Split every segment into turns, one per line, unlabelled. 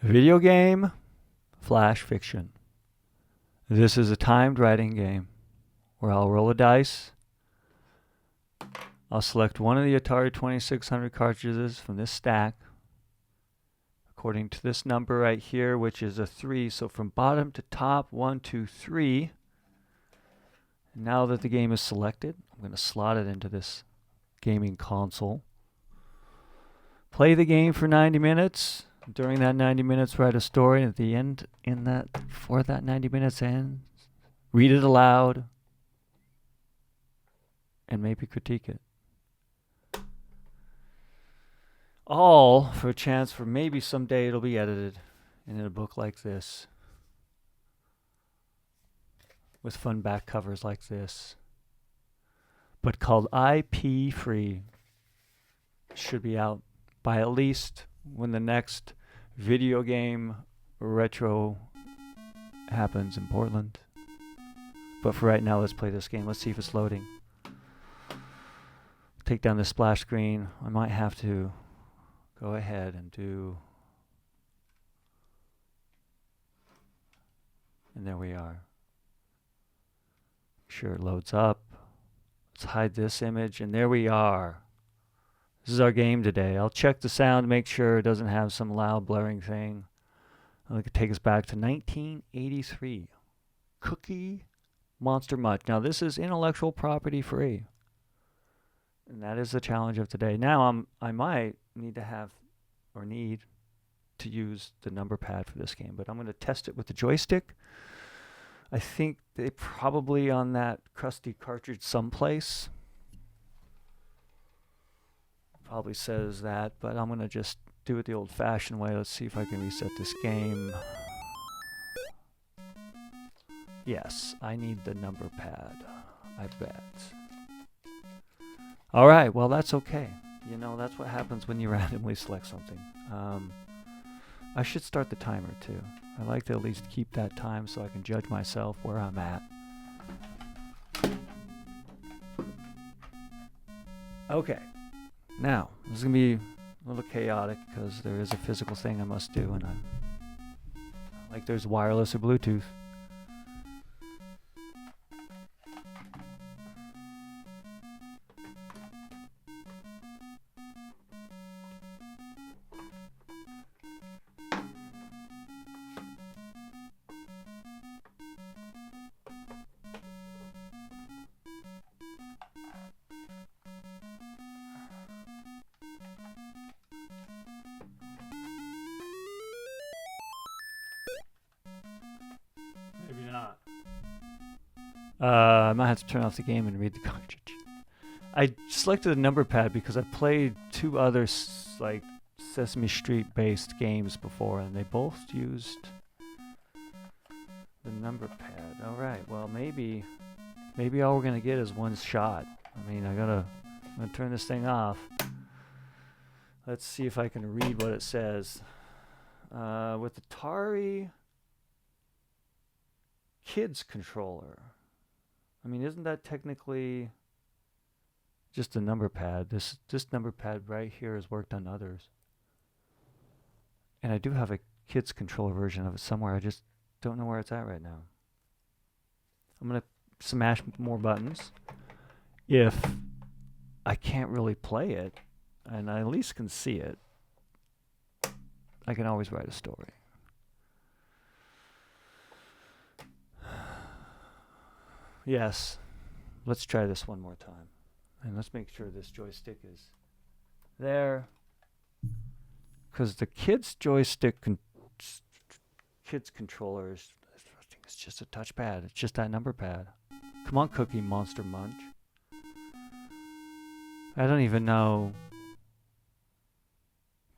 Video game, flash fiction. This is a timed writing game where I'll roll a dice. I'll select one of the Atari 2600 cartridges from this stack according to this number right here, which is a 3. So from bottom to top, 1, 2, 3. And now that the game is selected, I'm going to slot it into this gaming console. Play the game for 90 minutes. During that 90 minutes, write a story. At the end, before that 90 minutes ends, read it aloud and maybe critique it. All for a chance for maybe someday it'll be edited in a book like this, with fun back covers like this, but called IP free. Should be out by at least when the next video game retro happens in Portland. But for right now, let's play this game. Let's see if it's loading. Take down the splash screen. I might have to go ahead and do... And there we are. Make sure it loads up. Let's hide this image, and there we are. This is our game today. I'll check the sound to make sure it doesn't have some loud blaring thing. I'd like to take us back to 1983. Cookie Monster Munch. Now this is intellectual property free. And that is the challenge of today. Now I might need to use the number pad for this game, but I'm going to test it with the joystick. I think they probably on that crusty cartridge someplace probably says that, but I'm going to just do it the old-fashioned way. Let's see if I can reset this game. Yes, I need the number pad, I bet. All right, well, that's okay. You know, that's what happens when you randomly select something. I should start the timer, too. I like to at least keep that time so I can judge myself where I'm at. Okay. Now, this is going to be a little chaotic because there is a physical thing I must do, and like there's wireless or Bluetooth. Maybe not. I might have to turn off the game and read the cartridge. I selected the number pad because I played two other like Sesame Street based games before, and they both used the number pad. All right, well maybe all we're gonna get is one shot. I mean, I'm gonna turn this thing off. Let's see if I can read what it says. With Atari Kids controller. I mean, isn't that technically just a number pad? This number pad right here has worked on others. And I do have a kids controller version of it somewhere. I just don't know where it's at right now. I'm going to smash more buttons. If I can't really play it, and I at least can see it, I can always write a story. Yes, let's try this one more time. And let's make sure this joystick is there. Because the kids' joystick, kids' controllers, I think it's just a touchpad. It's just that number pad. Come on, Cookie Monster Munch. I don't even know.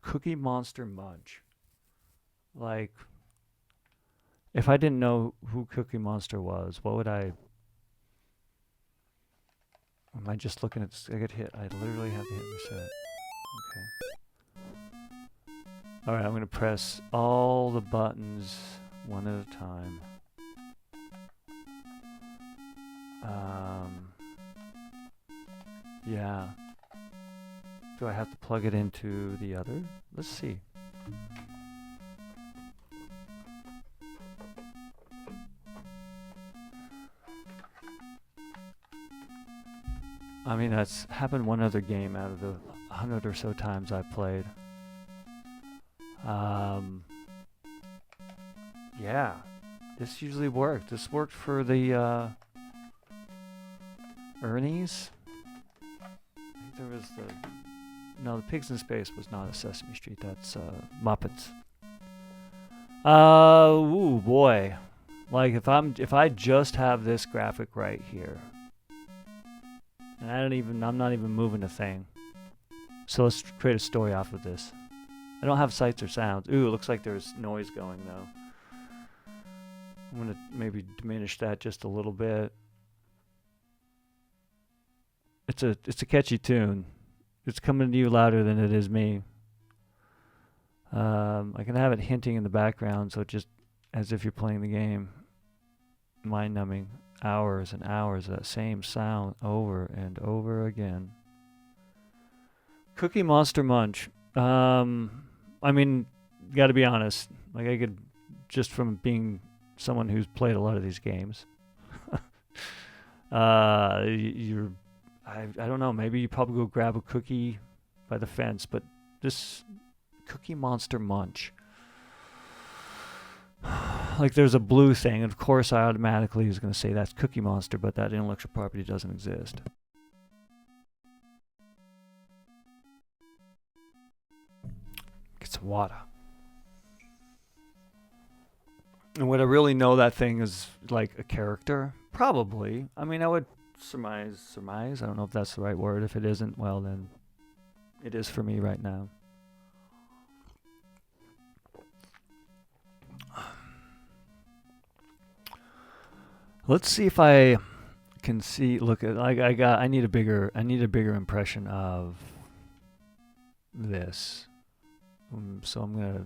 Cookie Monster Munch. Like, if I didn't know who Cookie Monster was, what would I... Am I just looking at this? I get hit. I literally have to hit reset. Okay. Alright, I'm going to press all the buttons one at a time. Yeah. Do I have to plug it into the other? Let's see. I mean, that's happened one other game out of the 100 or so times I've played. Yeah, this usually worked. This worked for the Ernie's. I think there was no, the Pigs in Space was not a Sesame Street. That's Muppets. Ooh boy, like if I just have this graphic right here, and I'm not even moving a thing. So let's create a story off of this. I don't have sights or sounds. Ooh, it looks like there's noise going though. I'm gonna maybe diminish that just a little bit. It's a catchy tune. It's coming to you louder than it is me. I can have it hinting in the background, so just as if you're playing the game. Mind-numbing. Hours and hours of that same sound over and over again. Cookie Monster Munch. I mean, gotta be honest. Like, I could, just from being someone who's played a lot of these games, I don't know, maybe you probably go grab a cookie by the fence, but this Cookie Monster Munch. Like, there's a blue thing, and of course I automatically was going to say that's Cookie Monster, but that intellectual property doesn't exist. Get some water. And would I really know that thing is like a character? Probably. I mean, I would surmise. I don't know if that's the right word. If it isn't, well, then it is for me right now. Let's see if I can see. Look at I need a bigger impression of this. So I'm gonna.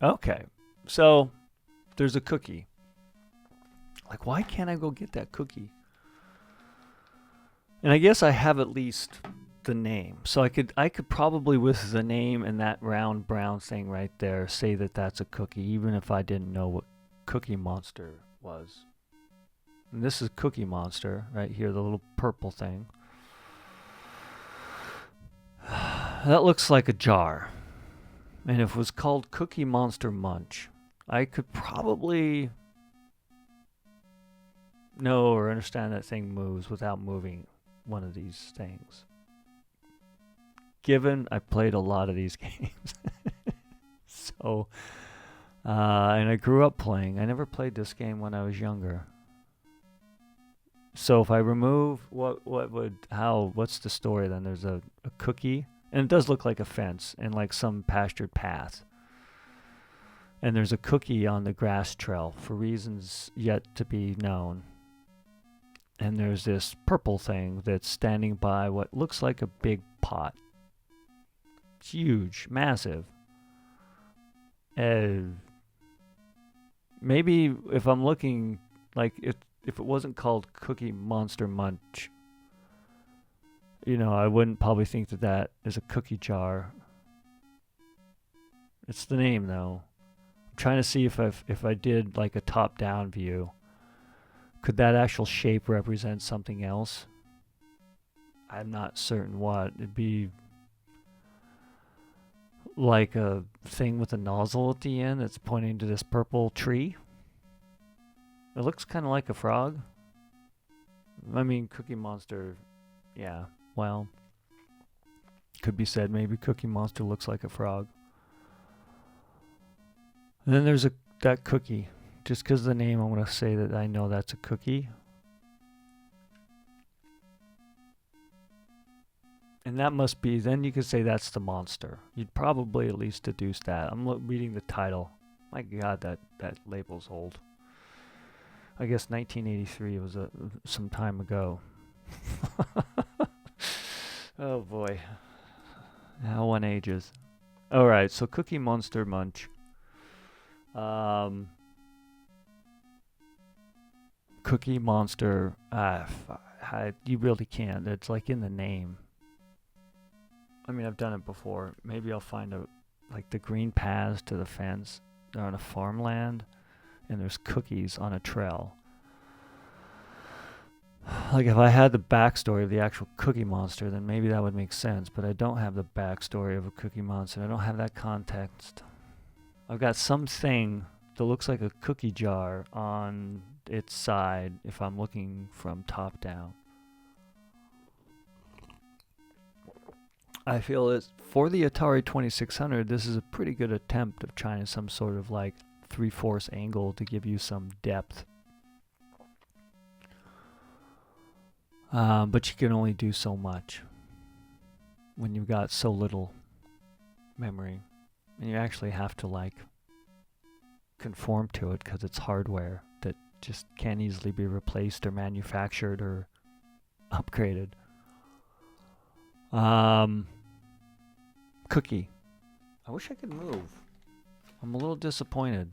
Okay, so there's a cookie. Like, why can't I go get that cookie? And I guess I have at least the name. So I could probably, with the name and that round brown thing right there, say that that's a cookie, even if I didn't know what Cookie Monster was. And this is Cookie Monster right here, the little purple thing. That looks like a jar. And if it was called Cookie Monster Munch, I could probably know or understand that thing moves without moving one of these things. Given I played a lot of these games. So, and I grew up playing. I never played this game when I was younger. So if I remove, what's the story then? There's a cookie, and it does look like a fence and like some pastured path. And there's a cookie on the grass trail for reasons yet to be known. And there's this purple thing that's standing by what looks like a big pot. It's huge, massive. Maybe if I'm looking, like, if it wasn't called Cookie Monster Munch, you know, I wouldn't probably think that is a cookie jar. It's the name, though. I'm trying to see if I did like a top-down view, could that actual shape represent something else? I'm not certain what. It'd be like a thing with a nozzle at the end that's pointing to this purple tree. It looks kind of like a frog. I mean, Cookie Monster, yeah, well, could be said maybe Cookie Monster looks like a frog. And then there's that cookie. Just because of the name, I'm going to say that I know that's a cookie. And that must be, then you could say that's the monster. You'd probably at least deduce that. I'm reading the title. My God, that label's old. I guess 1983 was some time ago. Oh boy. How one ages. Alright, so Cookie Monster Munch. Cookie Monster. You really can't. It's like in the name. I mean, I've done it before. Maybe I'll find like the green paths to the fence. They're on a farmland, and there's cookies on a trail. Like if I had the backstory of the actual Cookie Monster, then maybe that would make sense. But I don't have the backstory of a Cookie Monster. I don't have that context. I've got something that looks like a cookie jar on its side if I'm looking from top down. I feel it's for the Atari 2600, this is a pretty good attempt of trying some sort of like 3/4 angle to give you some depth. But you can only do so much when you've got so little memory. And you actually have to like conform to it because it's hardware that just can't easily be replaced or manufactured or upgraded. Cookie. I wish I could move. I'm a little disappointed.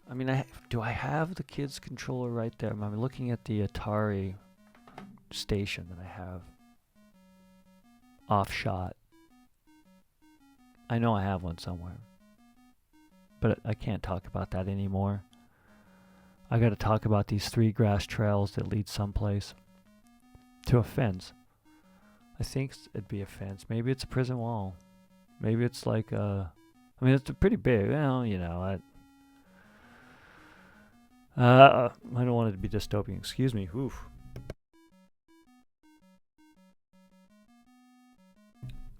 I mean, do I have the kid's controller right there? I'm looking at the Atari station that I have. Off shot. I know I have one somewhere. But I can't talk about that anymore. I gotta talk about these 3 grass trails that lead someplace. To a fence. I think it'd be a fence. Maybe it's a prison wall. Maybe it's like a... I mean, it's pretty big. Well, you know, I don't want it to be dystopian. Excuse me. Oof.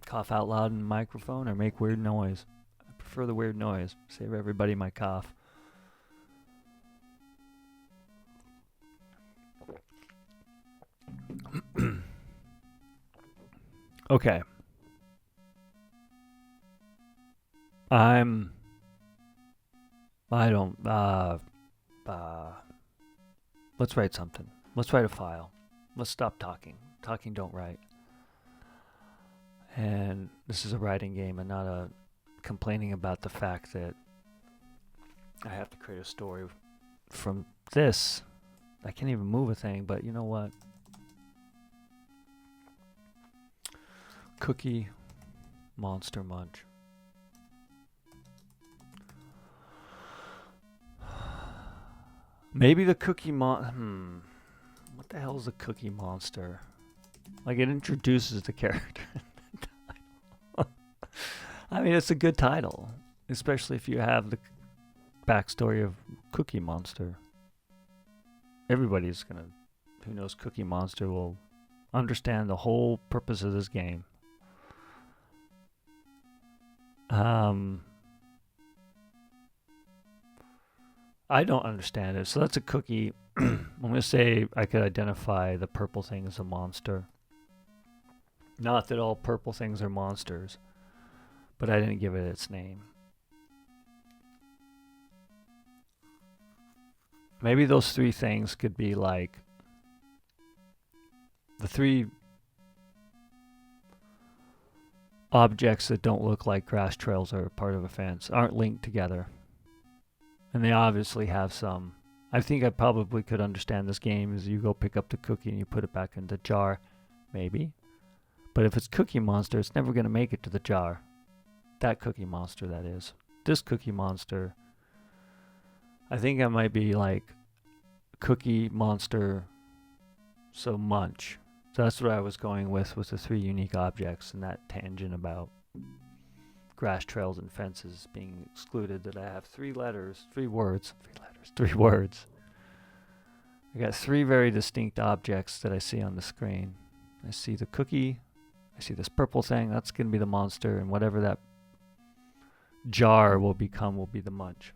Cough out loud in the microphone or make weird noise. I prefer the weird noise. Save everybody my cough. Okay. Let's write something. Let's write a file. Let's stop talking. Talking don't write. And this is a writing game and not a complaining about the fact that I have to create a story from this. I can't even move a thing, but you know what? Cookie Monster Munch. Maybe the Cookie What the hell is a Cookie Monster? Like it introduces the character. I mean, it's a good title, especially if you have the backstory of Cookie Monster. Everybody's who knows Cookie Monster will understand the whole purpose of this game. I don't understand it. So that's a cookie. I'm going to say I could identify the purple thing as a monster. Not that all purple things are monsters, but I didn't give it its name. Maybe those 3 things could be like the 3 objects that don't look like grass trails or part of a fence, aren't linked together. And they obviously have some. I think I probably could understand this game as you go pick up the cookie and you put it back in the jar. Maybe. But if it's Cookie Monster, it's never going to make it to the jar. That Cookie Monster, that is. This Cookie Monster, I think I might be like Cookie Monster, so Munch. So that's what I was going with the 3 unique objects and that tangent about grass trails and fences being excluded, that I have 3 words. I got 3 very distinct objects that I see on the screen. I see the cookie, I see this purple thing, that's going to be the monster, and whatever that jar will become will be the munch.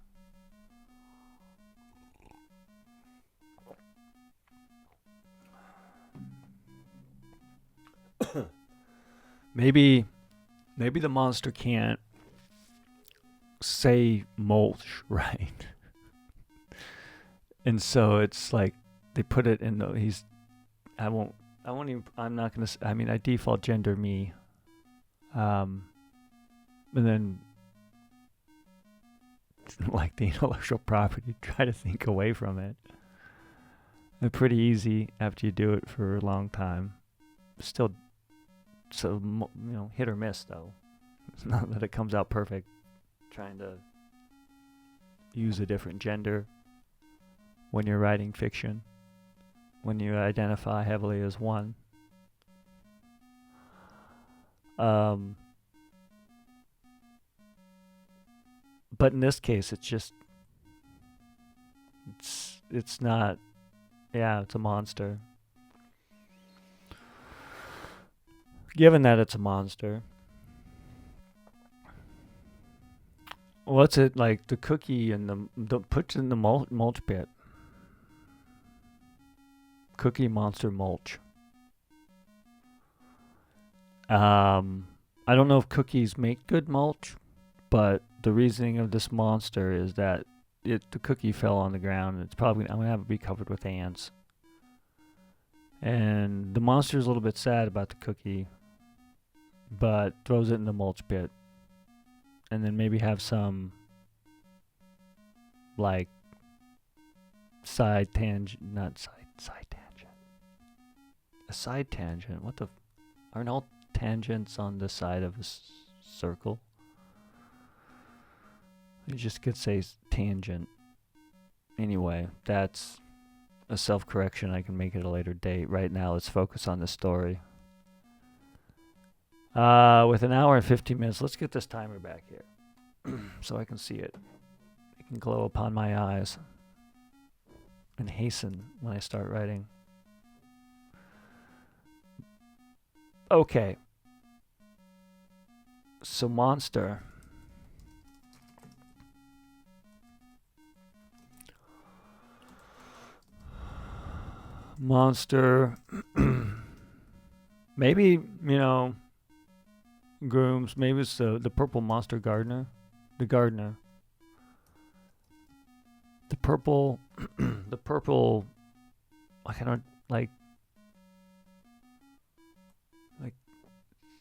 Maybe the monster can't say mulch right. And so it's like they put it in the I default gender me. And then like the intellectual property, try to think away from it. They're pretty easy after you do it for a long time. Still, so, hit or miss though. It's not that it comes out perfect. Trying to use a different gender when you're writing fiction. when you identify heavily as one. But in this case, it's not. Yeah, it's a monster. Given that it's a monster, what's it like? The cookie and the puts in the mulch pit. Cookie Monster mulch. I don't know if cookies make good mulch, but the reasoning of this monster is that the cookie fell on the ground and I'm gonna have it be covered with ants. And the monster is a little bit sad about the cookie, but throws it in the mulch pit, and then maybe have some like side tangent. A side tangent. What the? Aren't all tangents on the side of a circle? You just could say tangent. Anyway, that's a self-correction. I can make it a later date. Right now, let's focus on the story. With an hour and 15 minutes, let's get this timer back here so I can see it. It can glow upon my eyes and hasten when I start writing. Okay. So monster. Monster. Maybe, grooms. Maybe it's the purple monster gardener. The gardener. The purple. The purple. I cannot like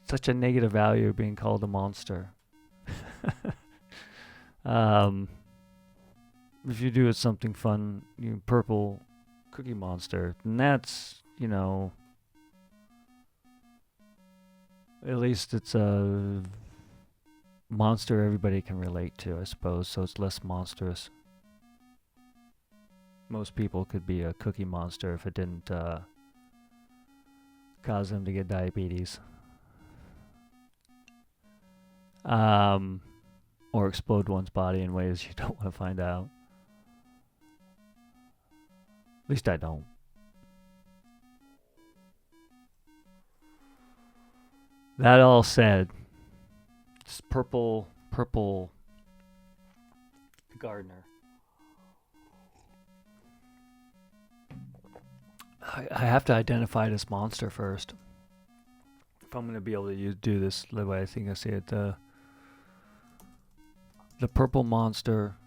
such a negative value being called a monster. If you do it something fun, purple cookie monster, and that's, at least it's a monster everybody can relate to, I suppose, so it's less monstrous. Most people could be a cookie monster if it didn't cause them to get diabetes. Or explode one's body in ways you don't want to find out. At least I don't. That all said, it's purple gardener. I have to identify this monster first. If I'm going to be able to do this the way I think I see it, the purple monster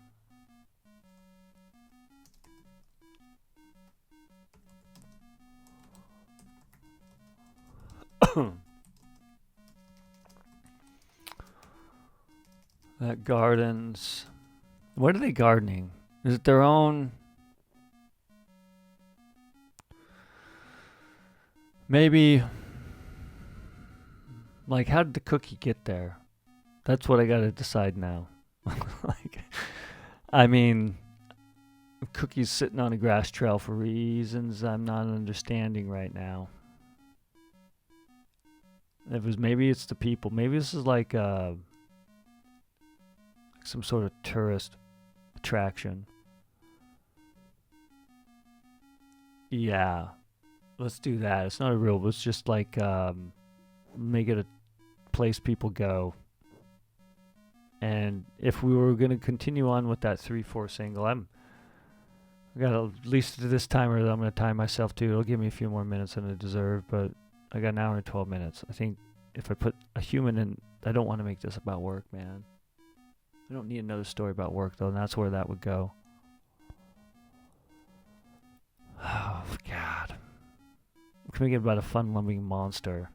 that gardens. What are they gardening? Is it their own? Maybe. Like, how did the cookie get there? That's what I gotta decide now. Cookie's sitting on a grass trail for reasons I'm not understanding right now. Maybe it's the people. Maybe this is like some sort of tourist attraction. Yeah, let's do that. It's not a real. It's just like make it a place people go. And if we were going to continue on with that 3/4 single, I got at least this timer that I'm going to time myself to. It'll give me a few more minutes than I deserve, but I got an hour and 12 minutes. I think if I put a human in, I don't want to make this about work, man. I don't need another story about work, though, and that's where that would go. Oh, God. We can make it about a fun-loving monster.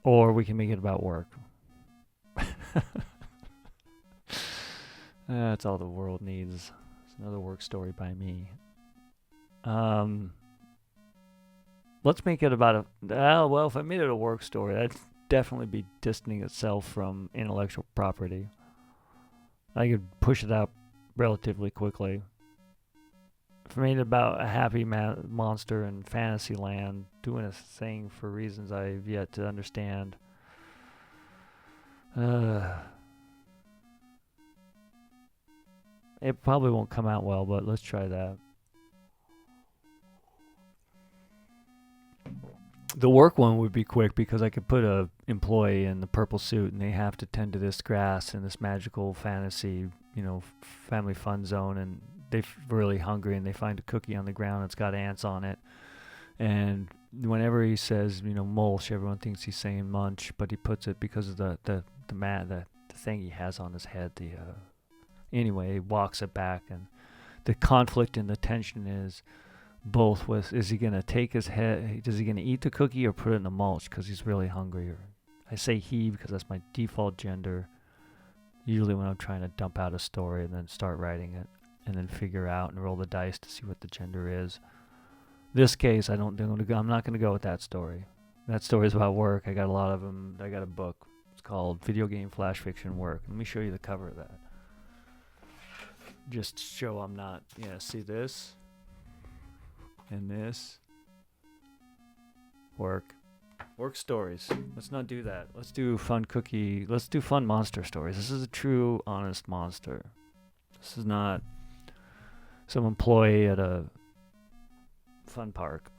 Or we can make it about work. That's all the world needs. It's another work story by me. Let's make it about if I made it a work story, that'd definitely be distancing itself from intellectual property. I could push it out relatively quickly. made it about a happy monster in Fantasyland doing a thing for reasons I've yet to understand. It probably won't come out well, but let's try that. The work one would be quick because I could put a employee in the purple suit and they have to tend to this grass in this magical fantasy, family fun zone, and they're really hungry and they find a cookie on the ground. It's got ants on it, and whenever he says mulch, everyone thinks he's saying munch, but he puts it because of the thing he has on his head. Anyway, he walks it back, and the conflict and the tension is both with, is he going to take his head, is he going to eat the cookie or put it in the mulch because he's really hungry? Or I say he because that's my default gender, usually when I'm trying to dump out a story and then start writing it and then figure out and roll the dice to see what the gender is. This case, I'm not going to go with that story. That story is about work. I got a lot of them. I got a book. It's called Video Game Flash Fiction Work. Let me show you the cover of that. Just show I'm not, see this? And this. Work stories. Let's not do that. Let's do fun monster stories. This is a true, honest monster. This is not some employee at a fun park.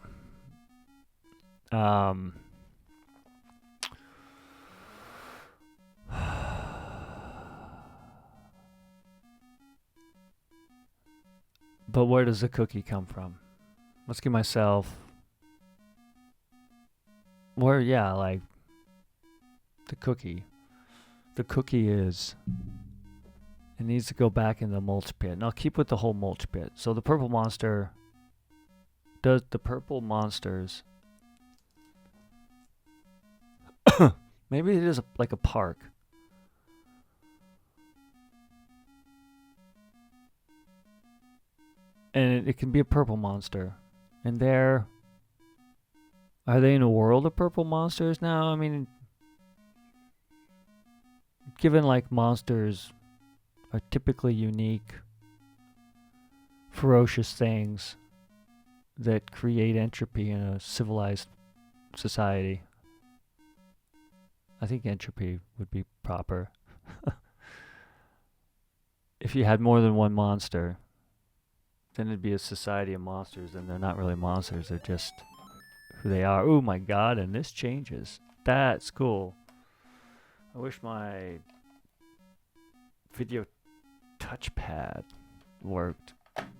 But where does the cookie come from? Let's give myself the cookie. The cookie is, it needs to go back in the mulch pit. And I'll keep with the whole mulch pit. So the purple monsters, maybe it is like a park. And it can be a purple monster. And are they in a world of purple monsters now? I mean, given like monsters are typically unique, ferocious things that create entropy in a civilized society. I think entropy would be proper. If you had more than one monster, then it'd be a society of monsters, and they're not really monsters, they're just who they are. Oh my god, and this changes. That's cool. I wish my video touchpad worked,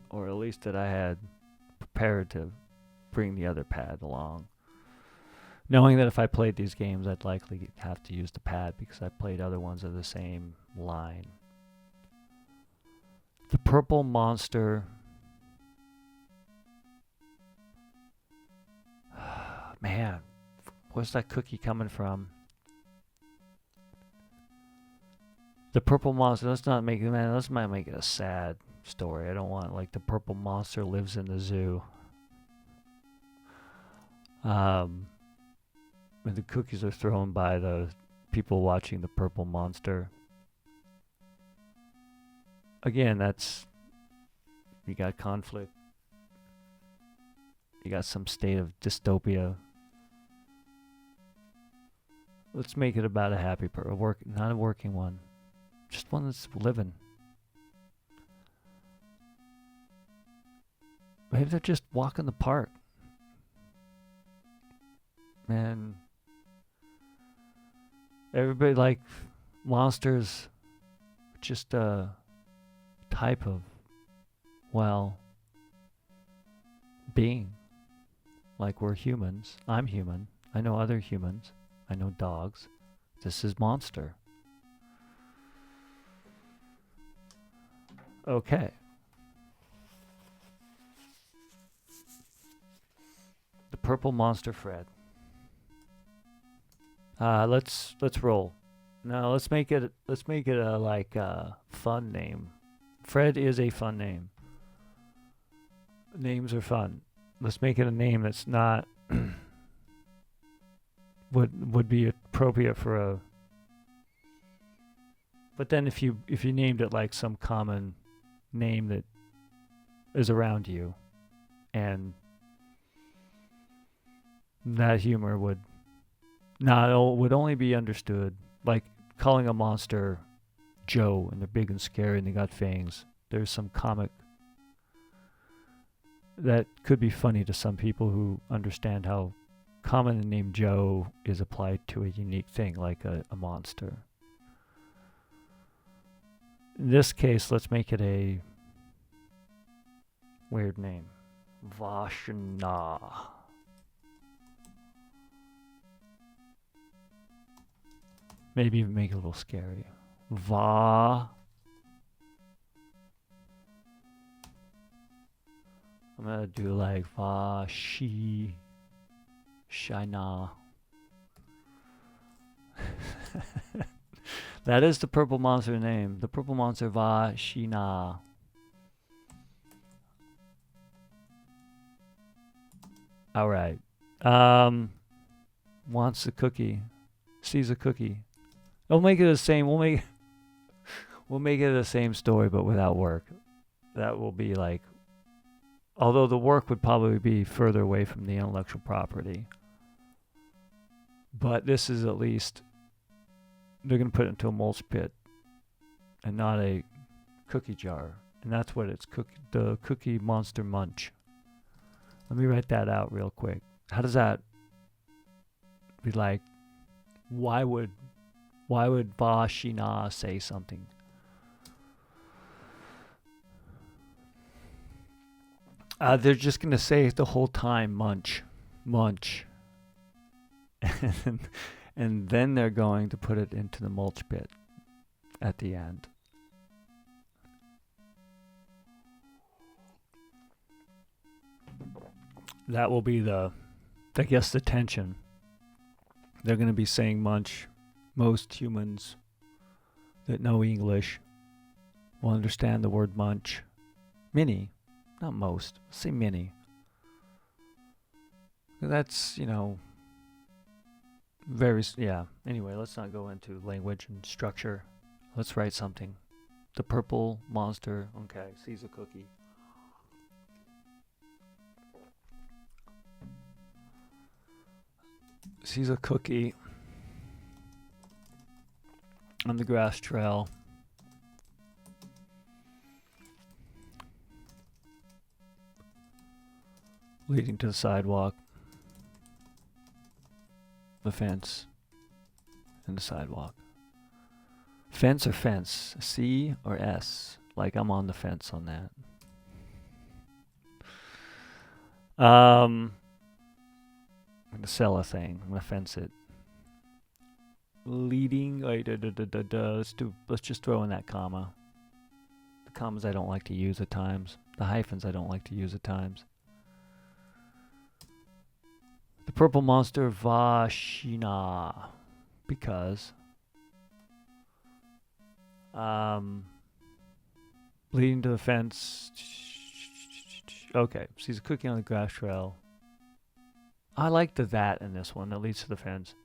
or at least that I had prepared to bring the other pad along. Knowing that if I played these games, I'd likely have to use the pad because I played other ones of the same line. The purple monster. Man, where's that cookie coming from? The purple monster. Let's not make it a sad story. I don't want like the purple monster lives in the zoo. And the cookies are thrown by the people watching the purple monster. Again, you got conflict. You got some state of dystopia. Let's make it about a happy not a working one. Just one that's living. Maybe they're just walking the park. Man, everybody like monsters, just a type of, being. Like we're humans. I'm human. I know other humans. I know dogs. This is monster. Okay. The purple monster Fred. Let's roll. No, let's make it a fun name. Fred is a fun name. Names are fun. Let's make it a name that's not would be appropriate for a. But then if you named it like some common name that is around you, and that humor would only be understood like calling a monster Joe and they're big and scary and they got fangs. There's some comic that could be funny to some people who understand how common the name Joe is applied to a unique thing like a monster. In this case, let's make it a weird name. Vashna. Maybe even make it a little scary. I'm gonna do like Shina. That is the purple monster name. The purple monster Vashina. Alright. Wants a cookie. Sees a cookie. We'll make it the same. We'll make it the same story, but without work. That will be like, although the work would probably be further away from the intellectual property. But this is at least, they're going to put it into a mulch pit and not a cookie jar. And that's what it's, the Cookie Monster Munch. Let me write that out real quick. How does that be like, why would Vashina say something? They're just going to say it the whole time, Munch. Munch. And then they're going to put it into the mulch pit at the end. That will be the tension. They're going to be saying Munch. Most humans that know English will understand the word Munch. Many. Not most. Say many. That's, yeah. Anyway, let's not go into language and structure. Let's write something. The purple monster, okay, sees a cookie. Sees a cookie on the grass trail. Leading to the sidewalk, the fence, and the sidewalk. Fence or fence? C or S? Like I'm on the fence on that. I'm gonna sell a thing. I'm gonna fence it. Leading. Let's just throw in that comma. The commas I don't like to use at times. The hyphens I don't like to use at times. The purple monster Vashina, because leading to the fence. Okay, sees a cookie on the grass trail. I like the that in this one that leads to the fence.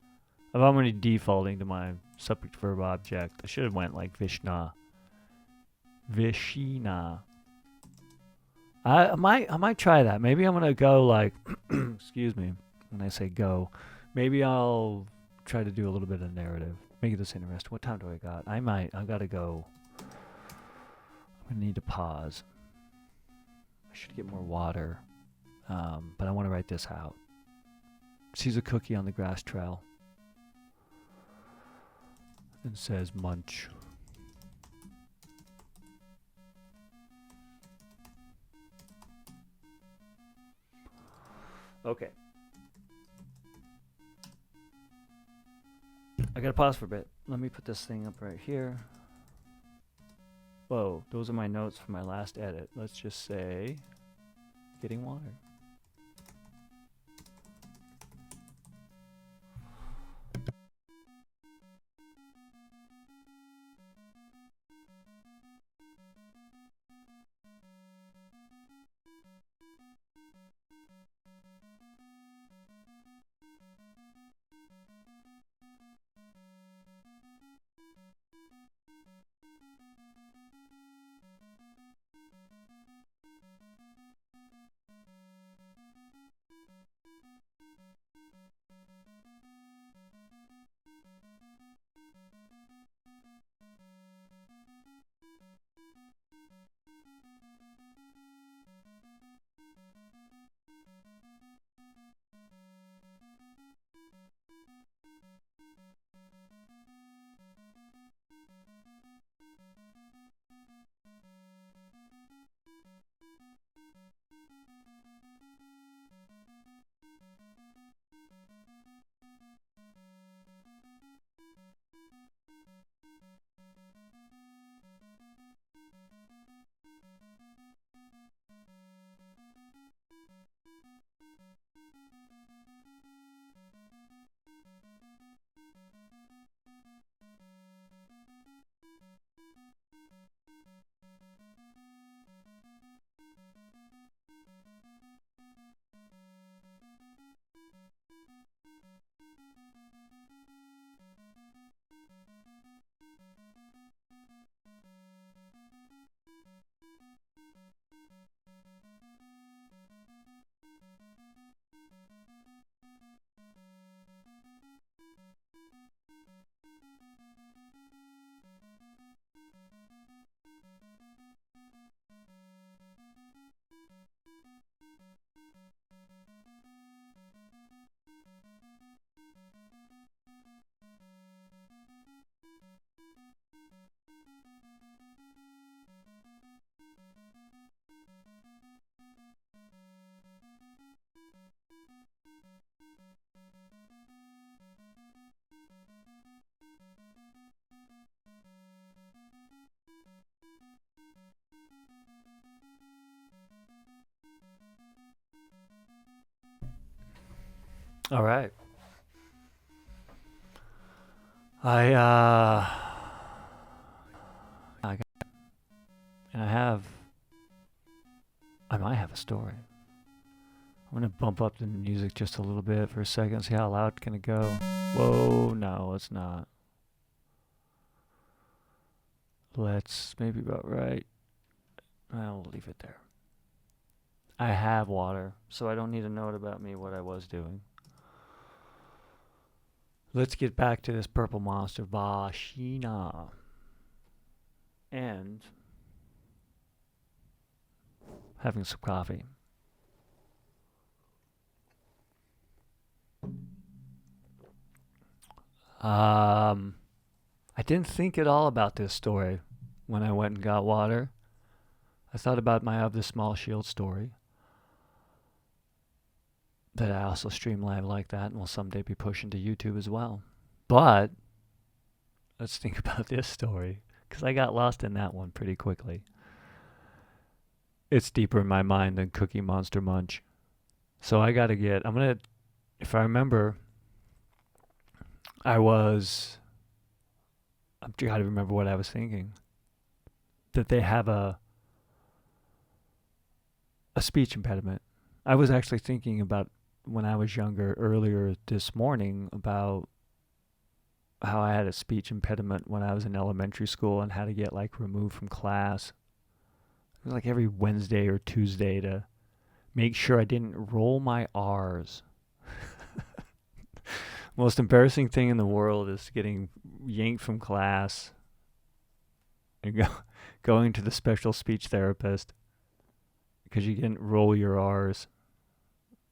If I'm already defaulting to my subject verb object, I should have went like Vishna. Vishina. I might try that. Maybe I'm gonna go like excuse me. When I say go, maybe I'll try to do a little bit of narrative. Make this interesting. What time do I got? I've got to go. I'm going to need to pause. I should get more water. But I want to write this out. Sees a cookie on the grass trail. And says Munch. Okay. I gotta pause for a bit. Let me put this thing up right here. Whoa, those are my notes from my last edit. Let's just say, getting water. All right. I I got, and I might have a story. I'm gonna bump up the music just a little bit for a second, see how loud can it go. Whoa, no, it's not. Let's maybe about right. I'll leave it there. I have water, so I don't need a note about me what I was doing. Let's get back to this purple monster, Vashina. And having some coffee. I didn't think at all about this story when I went and got water. I thought about my Of the Small Shield story that I also stream live like that and will someday be pushing to YouTube as well. But let's think about this story because I got lost in that one pretty quickly. It's deeper in my mind than Cookie Monster Munch. So I'm gonna, if I remember, I'm trying to remember what I was thinking. That they have a speech impediment. I was actually thinking about when I was younger earlier this morning about how I had a speech impediment when I was in elementary school and had to get like removed from class. It was like every Wednesday or Tuesday to make sure I didn't roll my R's. Most embarrassing thing in the world is getting yanked from class and going to the special speech therapist because you didn't roll your R's.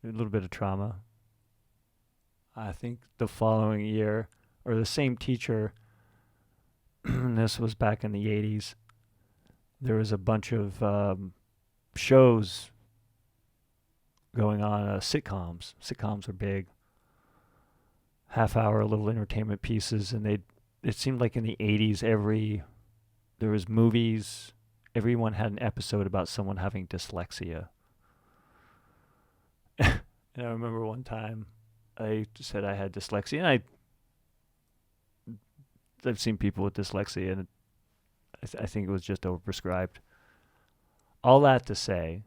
A little bit of trauma. I think the following year, or the same teacher, this was back in the 80s, there was a bunch of shows going on, sitcoms. Sitcoms are big. Half-hour little entertainment pieces, and it seemed like in the 80s there was movies, everyone had an episode about someone having dyslexia. And I remember one time I said I had dyslexia, and I've seen people with dyslexia, and I think it was just overprescribed. All that to say,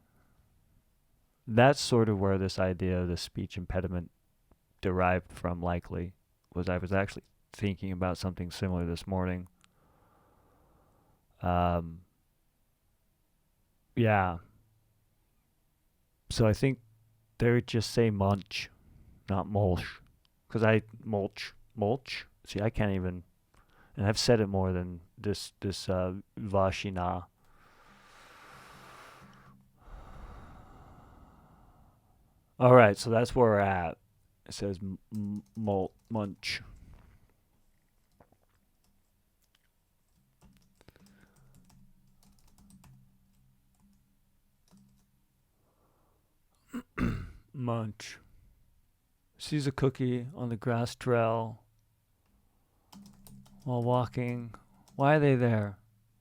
that's sort of where this idea of the speech impediment derived from, likely, was I was actually thinking about something similar this morning. Yeah. So I think they would just say munch, not mulch. Because mulch. See, I can't even, and I've said it more than this Vashina. All right, so that's where we're at. It says munch. Munch. Sees a cookie on the grass trail while walking. Why are they there?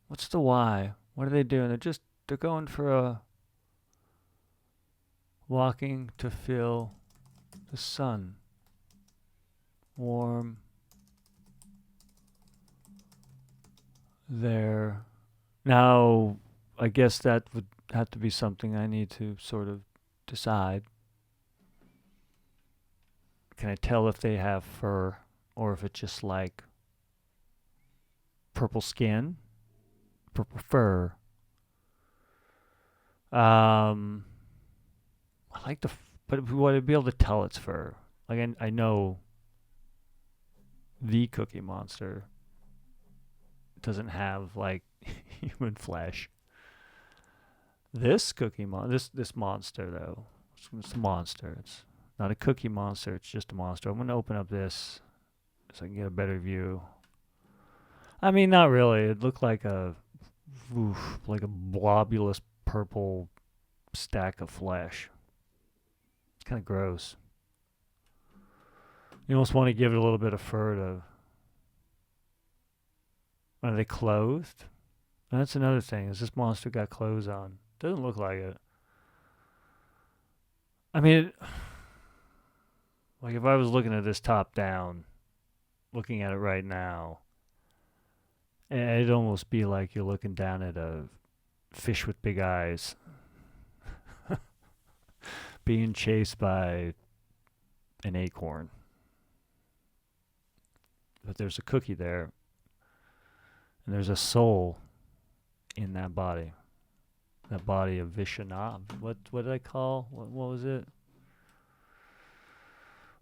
What's the why? What are they doing? They're going for a walking to feel the sun. Warm. There. Now, I guess that would have to be something I need to sort of decide. Can I tell if they have fur or if it's just like purple skin, purple fur? I like but would I be able to tell it's fur? Like I know the Cookie Monster doesn't have like human flesh. This this monster though, it's a monster. It's not a Cookie Monster. It's just a monster. I'm gonna open up this so I can get a better view. I mean, not really. It looked like like a blobulous purple stack of flesh. It's kind of gross. You almost want to give it a little bit of fur to. Are they clothed? That's another thing. Is this monster got clothes on? Doesn't look like it. I mean, Like if I was looking at this top down, looking at it right now, it'd almost be like you're looking down at a fish with big eyes being chased by an acorn. But there's a cookie there, and there's a soul in that body. That body of Vishana. What did I call? What was it?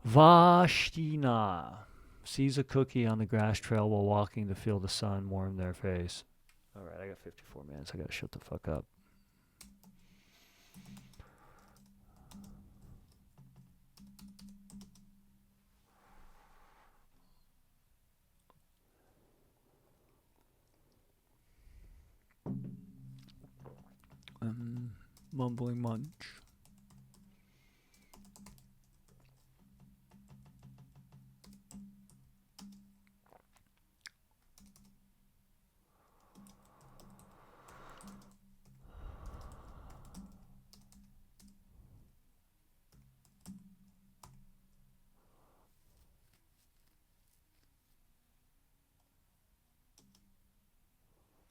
Vashtina sees a cookie on the grass trail while walking to feel the sun warm their face. All right, I got 54 minutes. I gotta shut the fuck up. Mumbling Munch.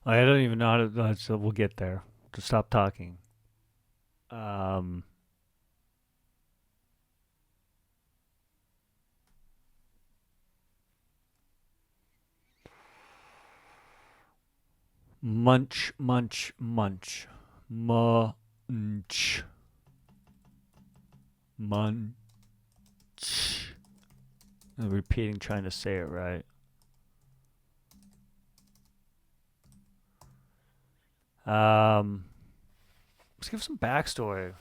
I don't even know how to. So we'll get there. To stop talking. Munch, munch, munch. Munch. Munch. I'm repeating, trying to say it right. Let's give some backstory.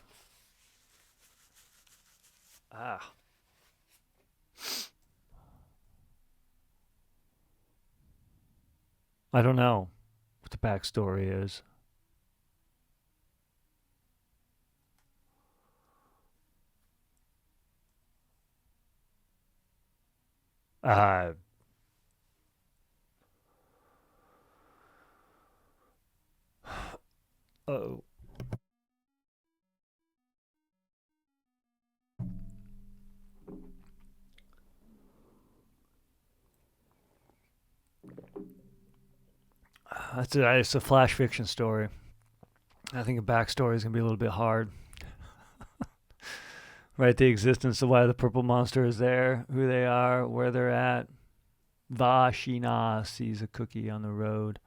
I don't know what the backstory is. Oh. It's a flash fiction story. I think a backstory is going to be a little bit hard. Right, the existence of why the purple monster is there, who they are, where they're at. Vashina sees a cookie on the road,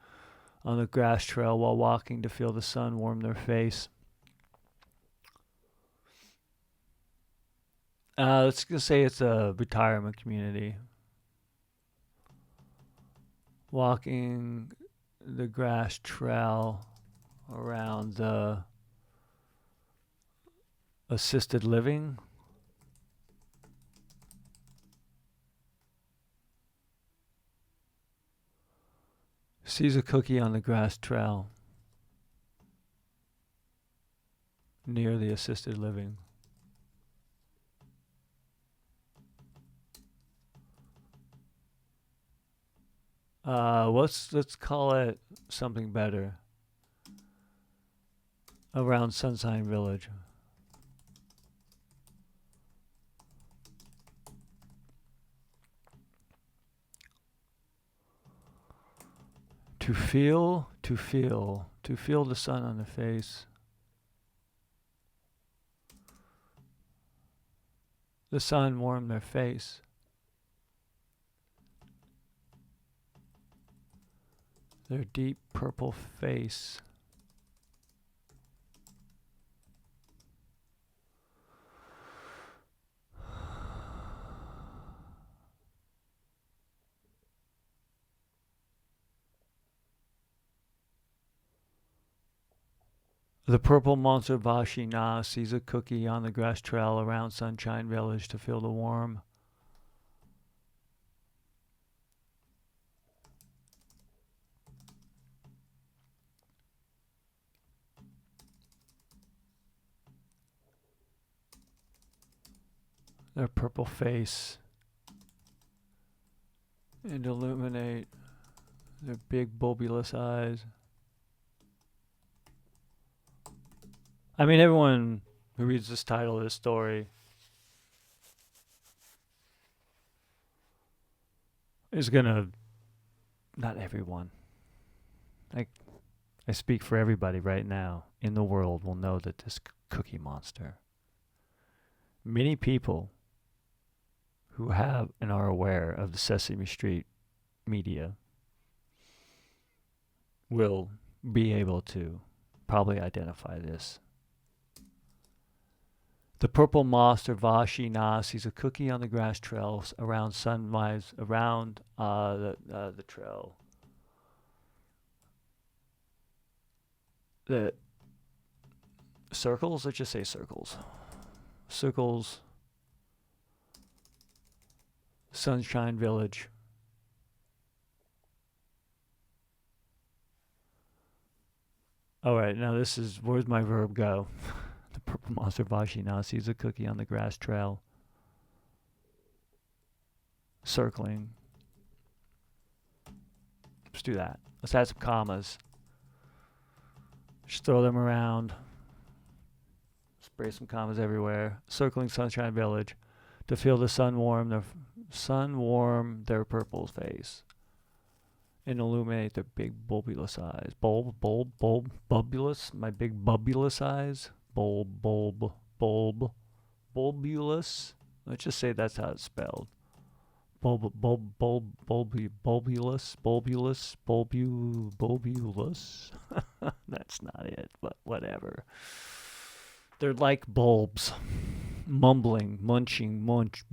on the grass trail while walking to feel the sun warm their face. Let's just say it's a retirement community. Walking the grass trail around the assisted living. Sees a cookie on the grass trail near the assisted living. Let's call it something better. Around Sunshine Village. To feel the sun on the face. The sun warmed their face. Their deep purple face. The purple monster Vashina sees a cookie on the grass trail around Sunshine Village to feel the warm. Their purple face and illuminate their big bulbous eyes. I mean, everyone who reads this title of this story is gonna, not everyone, like I speak for everybody right now in the world will know that this Cookie Monster, many people who have and are aware of the Sesame Street media will be able to probably identify this. The purple monster Vashi Nas. He's a cookie on the grass trails around sunrise, around the trail. The circles. Let's just say circles. Circles. Sunshine Village. All right, now this is, where's my verb go? The purple monster Vashina sees a cookie on the grass trail. Circling. Let's do that. Let's add some commas. Just throw them around. Spray some commas everywhere. Circling Sunshine Village to feel the sun warm their purple face and illuminate their big bulbulous eyes. Bulbulous? My big bulbulous eyes? Bulbulous? Let's just say that's how it's spelled. Bulbulous? That's not it, but whatever. They're like bulbs. Mumbling, munching, munch.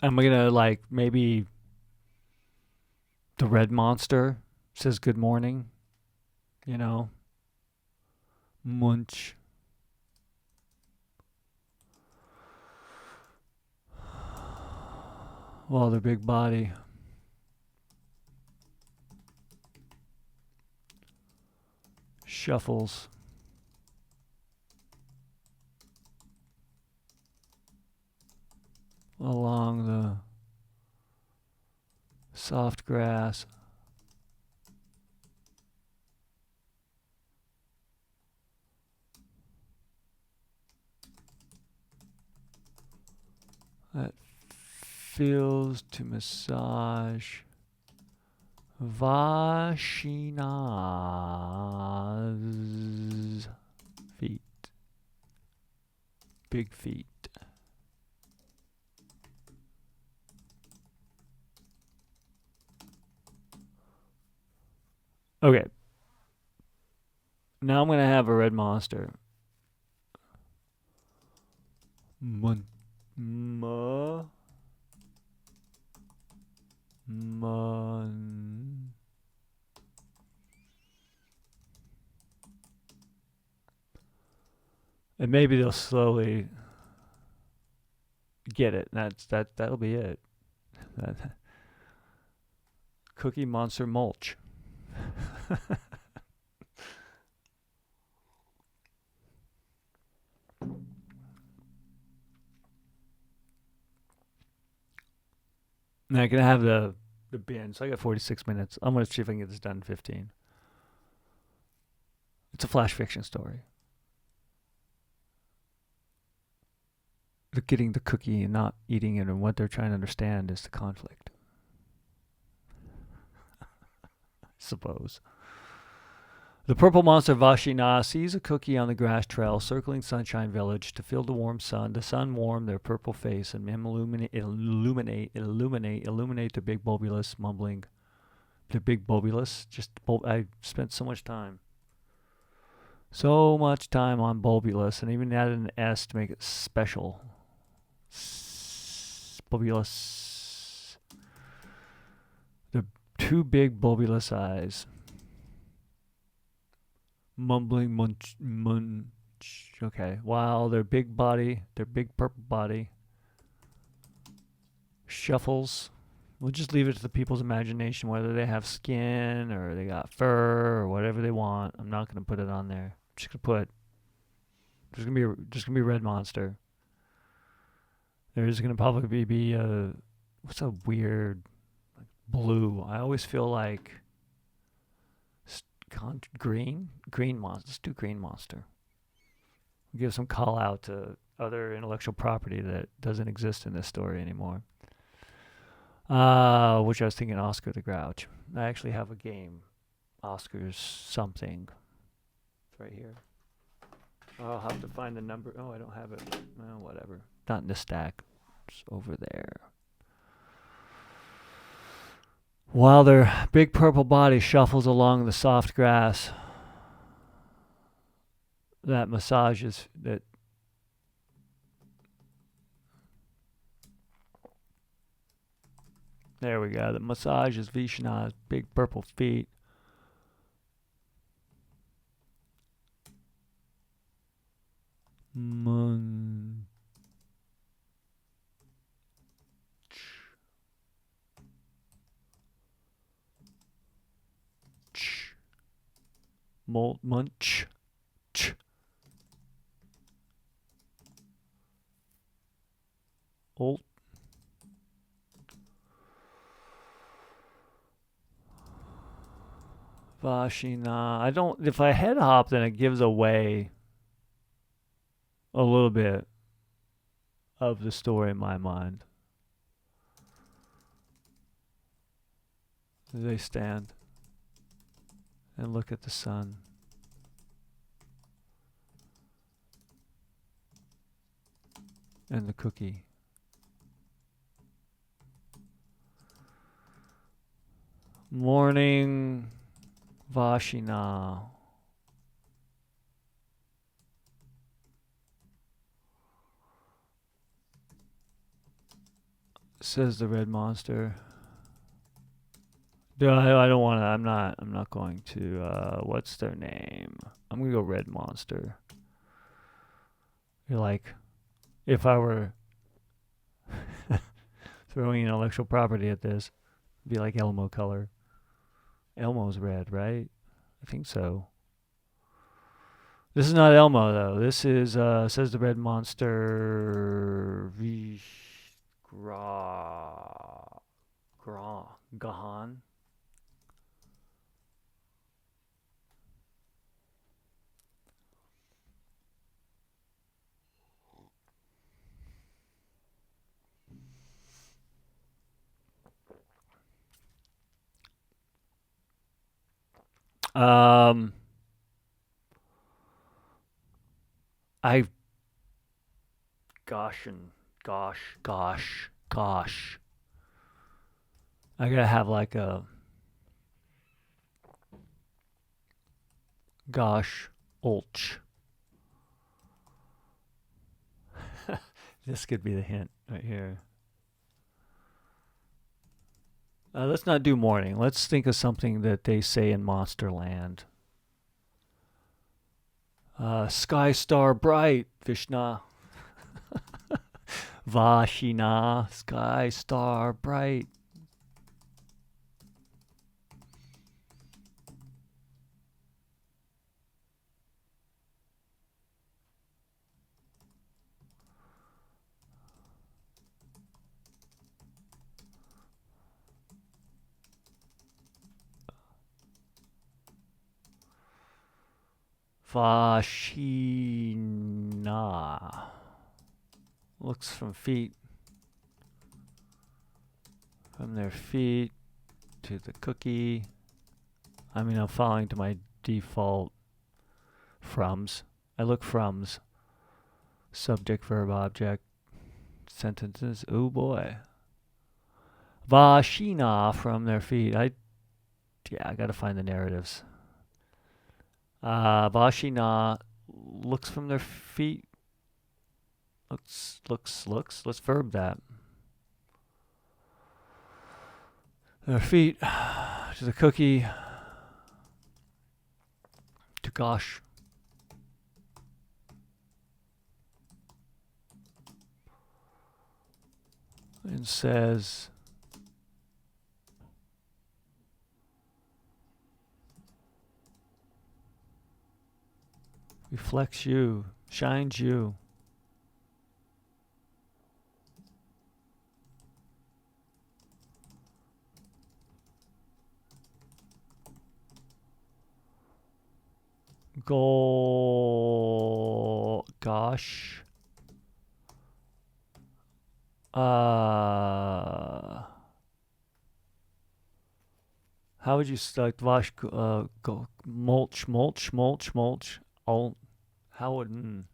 I'm gonna like maybe the red monster says good morning, you know. Munch. Well, their big body. Shuffles. Along the soft grass. That feels to massage Vashina's feet. Big feet. Okay. Now I'm going to have a red monster. Mun. And maybe they'll slowly get it. That'll be it. Cookie Monster Mulch. Now I can have the bin. So I got 46 minutes. I'm going to see if I can get this done in 15. It's a flash fiction story. They're getting the cookie and not eating it, and what they're trying to understand is the conflict. I suppose. The purple monster Vashina sees a cookie on the grass trail circling Sunshine Village to feel the warm sun. The sun warm their purple face and illuminate the big bulbulous, mumbling. The big bulbulous. I spent so much time on bulbulous, and even added an S to make it special. Bulbulous. The two big bulbulous eyes. Mumbling munch. Okay. While their big purple body shuffles. We'll just leave it to the people's imagination whether they have skin or they got fur or whatever they want. I'm not going to put it on there. I'm just going to put there's going to be a red monster. There's going to probably be what's a weird blue. I always feel like Green monster. Let's do green monster. Give some call out to other intellectual property that doesn't exist in this story anymore. Which I was thinking Oscar the Grouch. I actually have a game. Oscar's something. It's right here. I'll have to find the number. Oh, I don't have it. Well, whatever. Not in the stack. It's over there. While their big purple body shuffles along the soft grass that massages that there we go. That massages Vishna's big purple feet. Munch. Munch. Old. Vashina. I don't. If I head hop, then it gives away a little bit of the story in my mind. They stand and look at the sun. And the cookie. Morning, Vashina. Says the red monster. I don't want to. I'm not going to. What's their name? I'm gonna go red monster. You're like, if I were throwing intellectual property at this, it'd be like Elmo color. Elmo's red, right? I think so. This is not Elmo though. This is says the red monster. Gahan. Gosh. I gotta have like a gosh, ulch. This could be the hint right here. Let's not do morning. Let's think of something that they say in Monsterland. Sky star bright, Vishna. Vashina, sky star bright. Vashina. Looks from their feet to the cookie. I mean, I'm following to my default froms. I look froms. Subject, verb, object, sentences. Oh boy. Vashina from their feet. I gotta find the narratives. Vashina looks from their feet. Looks. Let's verb that. Their feet to the cookie. To gosh. And says, reflects you, shines you. Gosh. How would you select wash? Mulch. Oh, how would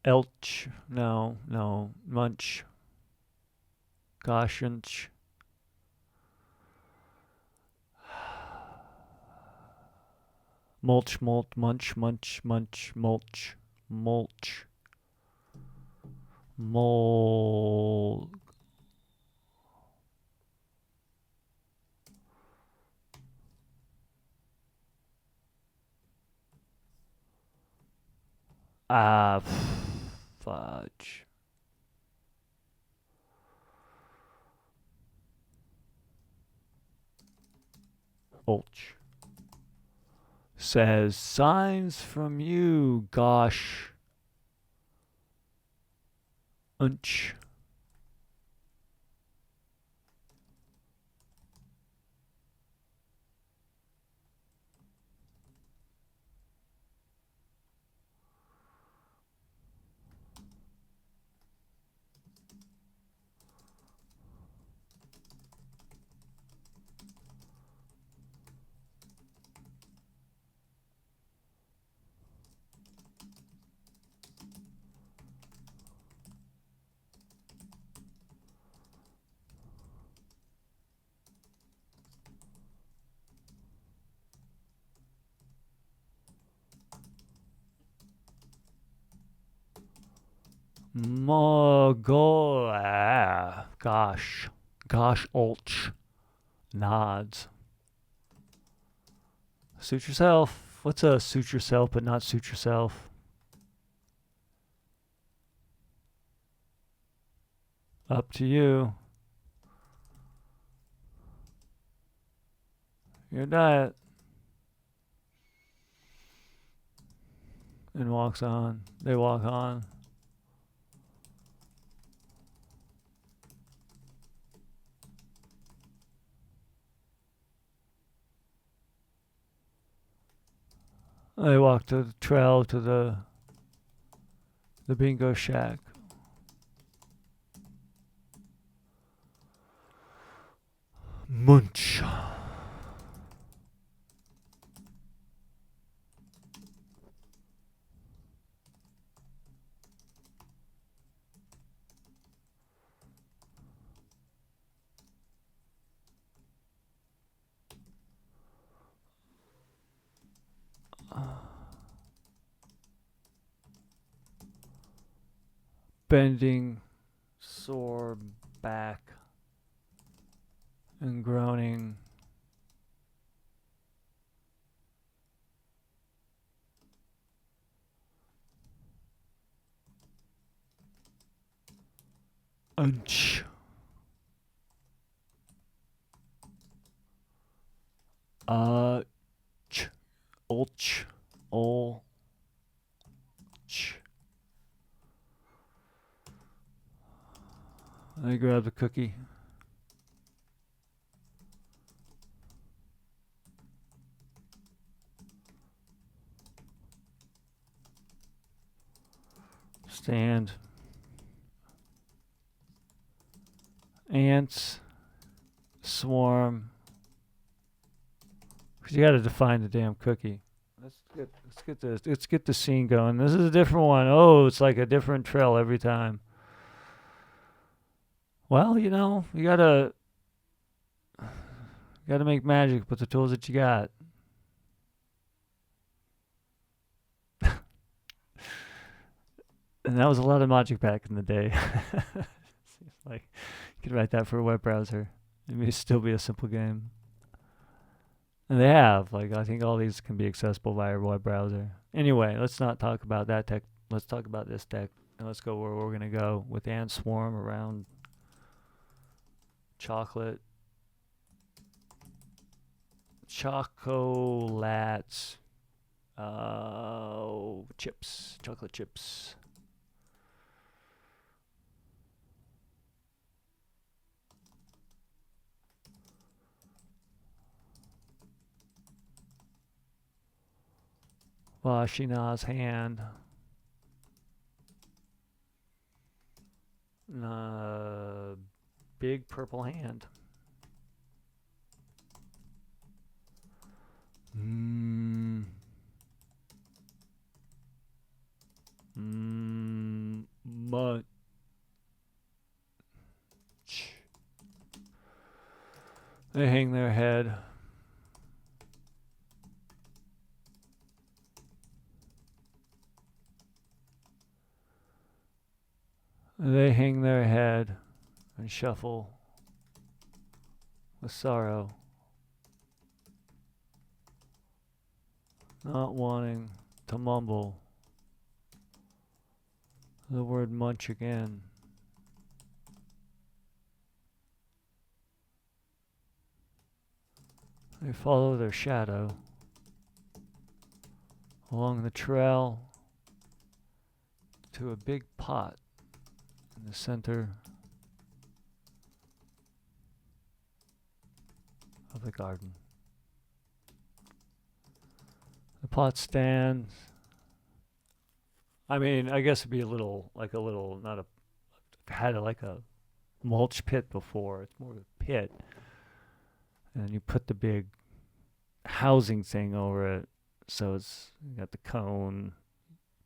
Elch? No. Munch. Goshunch. Mulch. Munch. Mulch. Mol. Fudge. Olch. Says, signs from you, gosh. Unch. Gosh. Olch. Nods. Suit yourself. What's a suit yourself but not suit yourself? Up to you. Your diet. And walks on. They walk on. They walk to the trail to the bingo shack. Munch. Bending, sore back, and groaning. Unch. Olch. I grab the cookie. Stand. Ants. Swarm. Because you got to define the damn cookie. Let's get the scene going. This is a different one. Oh, it's like a different trail every time. Well, you know, you gotta make magic with the tools that you got. And that was a lot of magic back in the day. Like, you could write that for a web browser. It may still be a simple game. And they have. Like, I think all these can be accessible via a web browser. Anyway, let's not talk about that tech. Let's talk about this tech. And let's go where we're going to go with ant swarm around chocolate. Chocolats. Chips. Chocolate chips. Vashina's hand. Big purple hand. Munch. They hang their head. They hang their head and shuffle with sorrow, not wanting to mumble the word munch again. They follow their shadow along the trail to a big pot in the center of the garden. The pot stands. I mean, I guess it'd be not a, had like a mulch pit before. It's more of a pit. And you put the big housing thing over it. So you got the cone,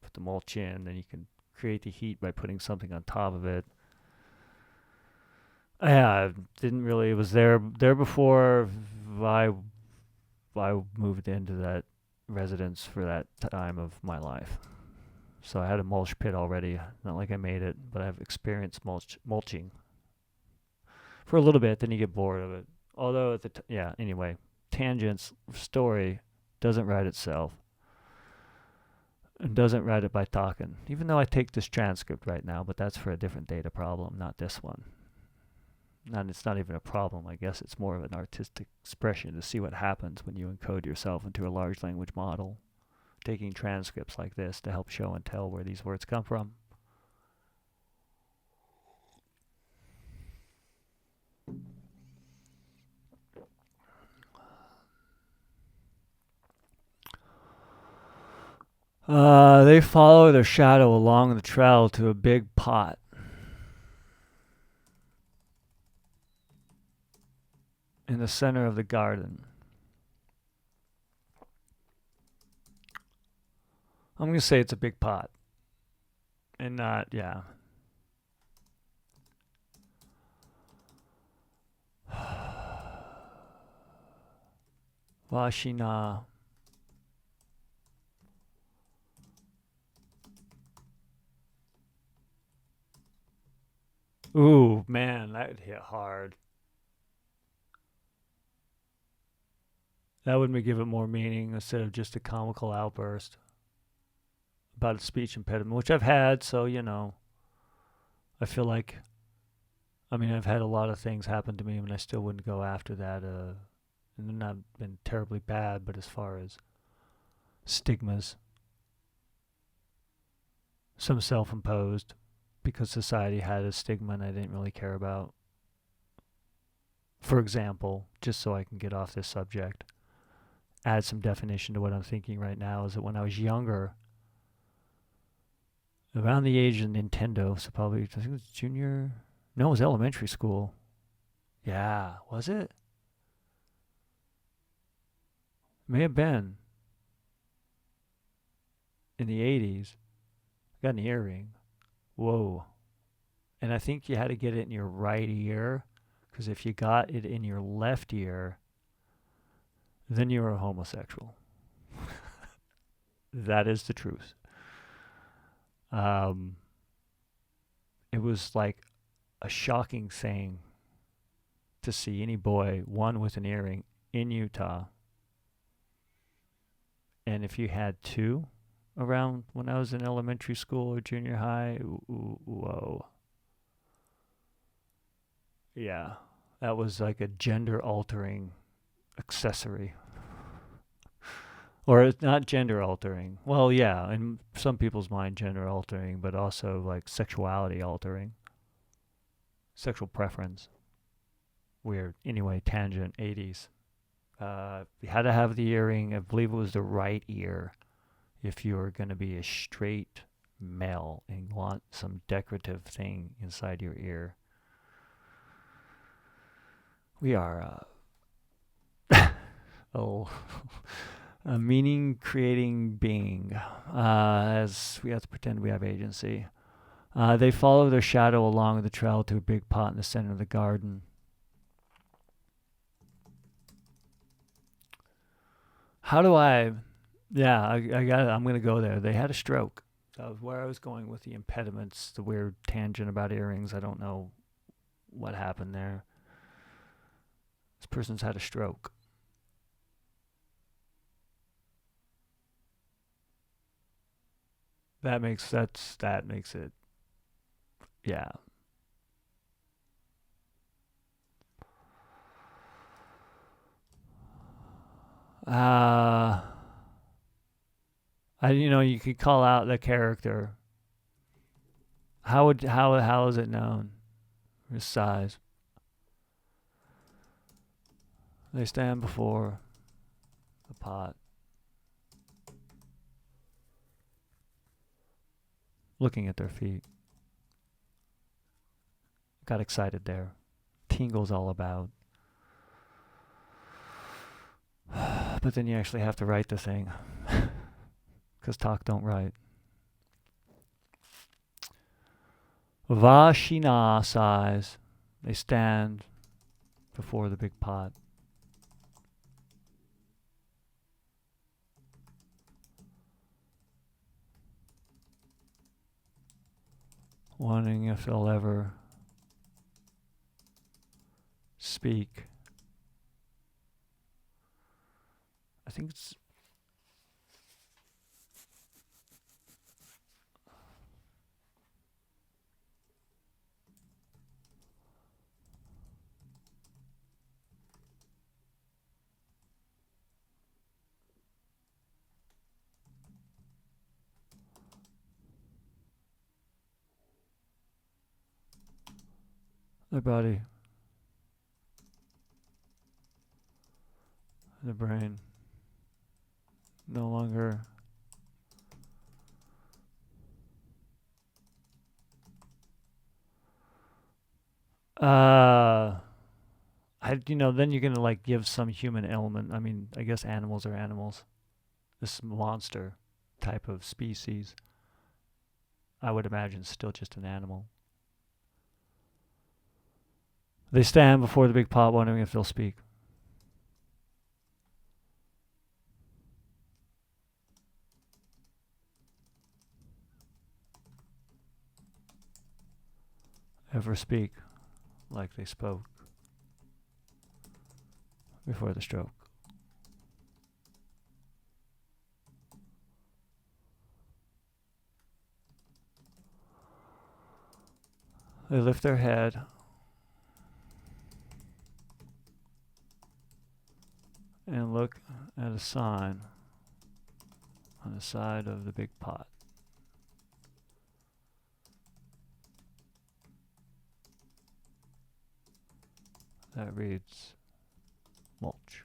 put the mulch in, then you can create the heat by putting something on top of it. Yeah, it was there before I moved into that residence for that time of my life. So I had a mulch pit already. Not like I made it, but I've experienced mulching for a little bit, then you get bored of it. Although anyway, Tangent's story doesn't write itself. And doesn't write it by talking. Even though I take this transcript right now, but that's for a different data problem, not this one. And it's not even a problem. I guess it's more of an artistic expression to see what happens when you encode yourself into a large language model, taking transcripts like this to help show and tell where these words come from. They follow their shadow along the trail to a big pot. In the center of the garden. I'm going to say it's a big pot. And not, yeah. Vashina. Ooh, man, that would hit hard. That would give it more meaning instead of just a comical outburst about a speech impediment, which I've had, so, I feel like, I've had a lot of things happen to me, and I still wouldn't go after that, and they're not been terribly bad, but as far as stigmas, some self-imposed, because society had a stigma and I didn't really care about. For example, just so I can get off this subject, add some definition to what I'm thinking right now, is that when I was younger, around the age of Nintendo, so probably, I think it was it was elementary school. Yeah, was it? May have been. In the 80s, I got an earring. Whoa. And I think you had to get it in your right ear, because if you got it in your left ear, then you were a homosexual. That is the truth. It was like a shocking thing to see any boy, one with an earring, in Utah. And if you had two around when I was in elementary school or junior high, whoa. Yeah, that was like a gender-altering accessory. Or it's not gender-altering. Well, yeah, in some people's mind, gender-altering, but also like sexuality-altering. Sexual preference. Weird. Anyway, tangent, 80s. You had to have the earring. I believe it was the right ear. if you're going to be a straight male and want some decorative thing inside your ear. We are a meaning creating being, as we have to pretend we have agency. They follow their shadow along the trail to a big pot in the center of the garden. How do I... Yeah, I got it. I'm going to go there. They had a stroke. That was where I was going with the impediments, the weird tangent about earrings. I don't know what happened there. This person's had a stroke. That makes it, yeah. You could call out the character. How is it known? His size. They stand before the pot, looking at their feet. Got excited there. Tingles all about. But then you actually have to write the thing. Because talk don't write. Vashina sighs. They stand before the big pot. Wondering if they'll ever speak. I think it's... their body, the brain, no longer then you're gonna like give some human element. I mean, I guess animals are animals. This monster type of species, I would imagine, is still just an animal. They stand before the big pot wondering if they'll speak. Ever speak like they spoke before the stroke. They lift their head and look at a sign on the side of the big pot. That reads mulch.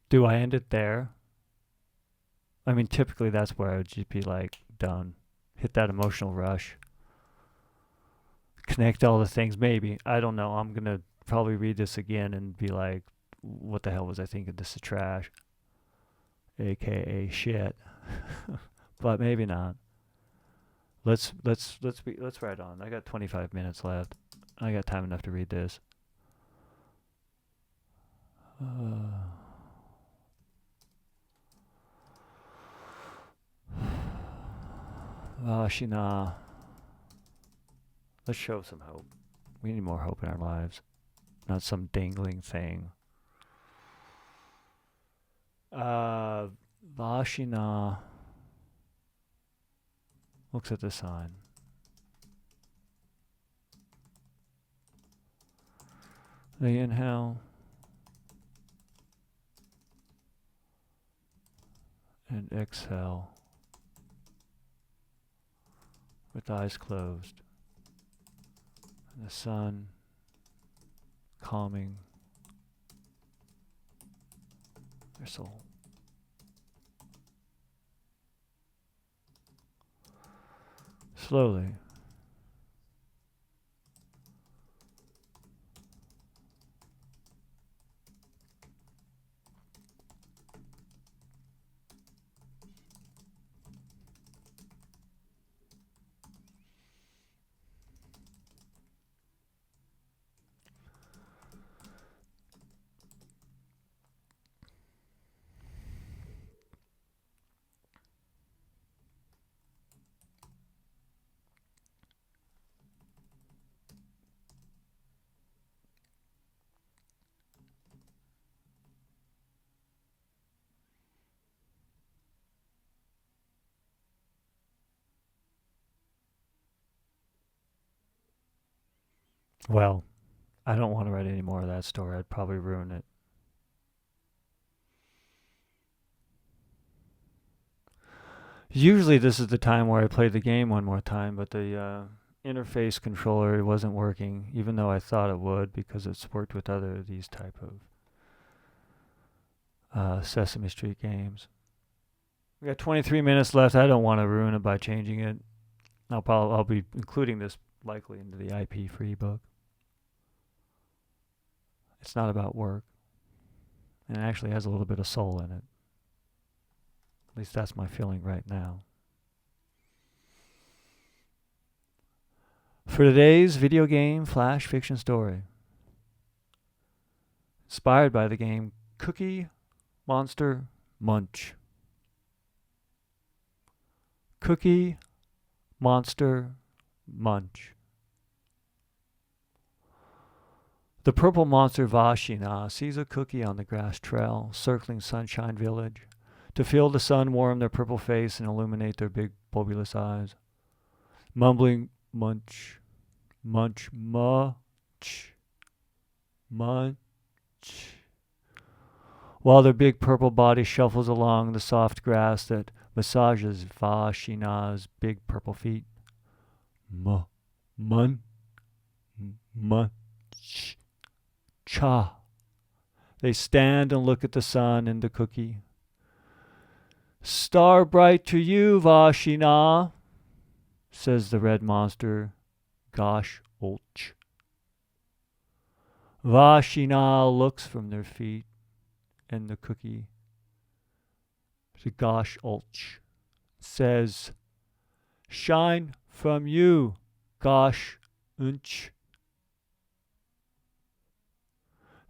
Do I end it there? I mean, typically that's where I would just be like, done. Hit that emotional rush. Connect all the things, maybe. I don't know. I'm going to probably read this again and be like, what the hell was I thinking? This is trash. AKA shit. But maybe not. Let's write on. I got 25 minutes left. I got time enough to read this. Vashina. Let's show some hope. We need more hope in our lives. Not some dangling thing. Vashina looks at the sign. They inhale and exhale with eyes closed. And the sun calming their soul. Slowly, well, I don't want to write any more of that story. I'd probably ruin it. Usually this is the time where I play the game one more time, but the interface controller wasn't working, even though I thought it would because it's worked with other of these type of Sesame Street games. We got 23 minutes left. I don't want to ruin it by changing it. I'll be including this likely into the IP for ebook. It's not about work. And it actually has a little bit of soul in it. At least that's my feeling right now. For today's video game flash fiction story, inspired by the game Cookie Monster Munch. Cookie Monster Munch. The purple monster Vashina sees a cookie on the grass trail circling Sunshine Village to feel the sun warm their purple face and illuminate their big bulbous eyes. Mumbling munch, munch, munch, munch, while their big purple body shuffles along the soft grass that massages Vashina's big purple feet. Munch, cha. They stand and look at the sun and the cookie. Star bright to you, Vashina, says the red monster, Gosh Olch. Vashina looks from their feet and the cookie to Gosh Olch, says, Shine from you, Gosh Unch.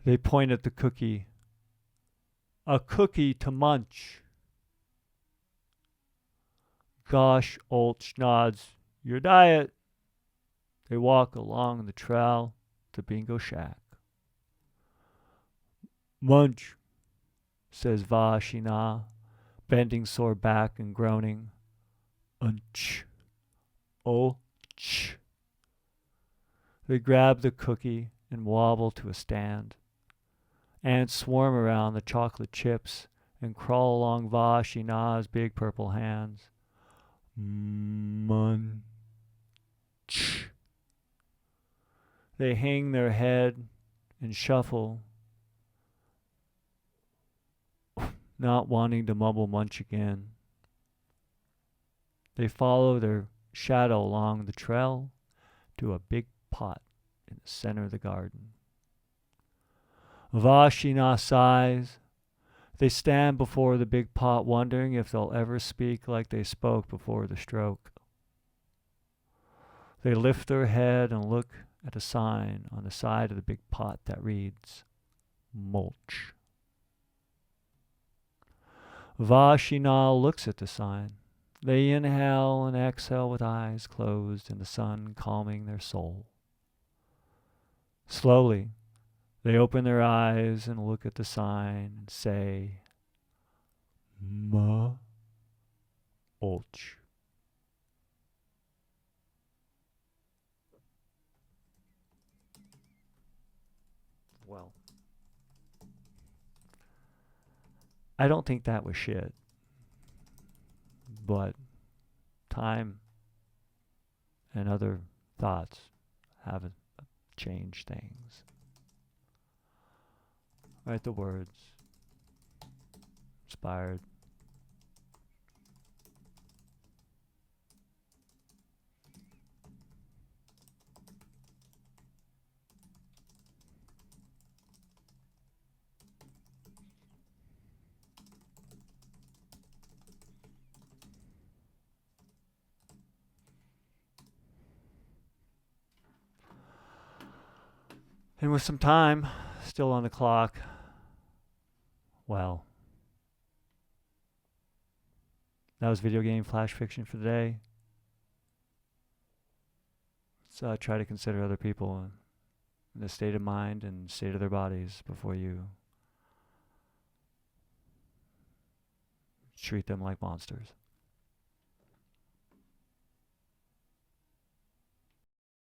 They point at the cookie. A cookie to munch. Gosh Olch nods. Your diet. They walk along the trail to Bingo Shack. Munch, says Vashina, bending sore back and groaning. Unch. Olch. They grab the cookie and wobble to a stand. Ants swarm around the chocolate chips and crawl along Vashina's big purple hands. Munch. They hang their head and shuffle, not wanting to mumble munch again. They follow their shadow along the trail to a big pot in the center of the garden. Vashina sighs. They stand before the big pot wondering if they'll ever speak like they spoke before the stroke. They lift their head and look at a sign on the side of the big pot that reads, Mulch. Vashina looks at the sign. They inhale and exhale with eyes closed and the sun calming their soul. Slowly, they open their eyes and look at the sign and say, Mulch. Well, I don't think that was shit, but time and other thoughts haven't changed things. Write the words. Inspired. And with some time still on the clock, well, that was video game flash fiction for the day. Let's try to consider other people in the state of mind and state of their bodies before you treat them like monsters.